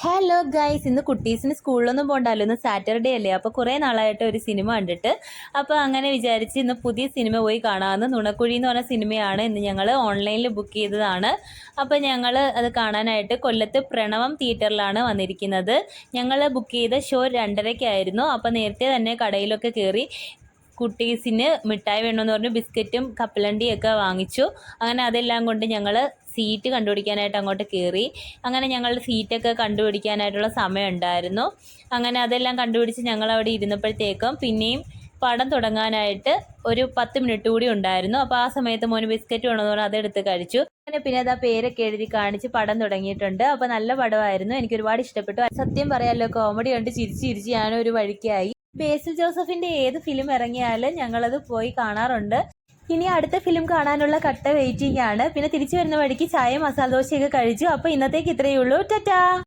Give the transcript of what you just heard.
Hello guys, ഇന്ന് കുട്ടീസിന് സ്കൂളിലൊന്നും പോകണ്ടല്ലോ, ഇന്ന് Saturday അല്ലേ. അപ്പോൾ കുറേ നാളായിട്ട് ഒരു സിനിമ കണ്ടിട്ട് അപ്പോൾ അങ്ങനെ വിചാരിച്ച് ഇന്ന് പുതിയ സിനിമ പോയി കാണാമെന്ന്. നുണക്കുഴി എന്ന് പറഞ്ഞ സിനിമയാണ് ഇന്ന് ഞങ്ങൾ ഓൺലൈനിൽ ബുക്ക് ചെയ്തതാണ്. അപ്പോൾ ഞങ്ങൾ അത് കാണാനായിട്ട് കൊല്ലത്ത് പ്രണവം തിയേറ്ററിലാണ് വന്നിരിക്കുന്നത്. ഞങ്ങൾ ബുക്ക് ചെയ്ത ഷോ 2:30-ക്കായിരുന്നു. അപ്പോൾ നേരത്തെ തന്നെ കടയിലൊക്കെ കയറി കുട്ടീസിന് മിഠായി വേണമെന്ന് പറഞ്ഞു ബിസ്ക്കറ്റും കപ്പലണ്ടിയൊക്കെ വാങ്ങിച്ചു. അങ്ങനെ അതെല്ലാം കൊണ്ട് ഞങ്ങൾ സീറ്റ് കണ്ടുപിടിക്കാനായിട്ട് അങ്ങോട്ട് കയറി. അങ്ങനെ ഞങ്ങളുടെ സീറ്റൊക്കെ കണ്ടുപിടിക്കാനായിട്ടുള്ള സമയം ഉണ്ടായിരുന്നു. അങ്ങനെ അതെല്ലാം കണ്ടുപിടിച്ച് ഞങ്ങൾ അവിടെ ഇരുന്നപ്പോഴത്തേക്കും പിന്നെയും പടം തുടങ്ങാനായിട്ട് ഒരു 10 മിനിറ്റ് കൂടി ഉണ്ടായിരുന്നു. അപ്പോൾ ആ സമയത്ത് മോന് ബിസ്ക്കറ്റ് വേണമെന്ന് പറഞ്ഞാൽ അതെടുത്ത് കഴിച്ചു. അങ്ങനെ പിന്നെ അത് ആ പേരൊക്കെ എഴുതി കാണിച്ച് പടം തുടങ്ങിയിട്ടുണ്ട്. അപ്പോൾ നല്ല പടമായിരുന്നു, എനിക്ക് ഒരുപാട് ഇഷ്ടപ്പെട്ടു. സത്യം പറയാമല്ലോ, കോമഡി കണ്ട് ചിരിച്ച് ഞാനൊരു വഴിക്കായി. ബേസിൽ ജോസഫിന്റെ ഏത് ഫിലിം ഇറങ്ങിയാലും ഞങ്ങളത് പോയി കാണാറുണ്ട്. ഇനി അടുത്ത ഫിലിം കാണാനുള്ള കട്ട വെയിറ്റിംഗ് ആണ്. പിന്നെ തിരിച്ചു വരുന്ന വഴിക്ക് ചായ മസാല ദോശയൊക്കെ കഴിച്ചു. അപ്പോൾ ഇന്നത്തേക്ക് ഇത്രയേ ഉള്ളൂ. ടാറ്റാ.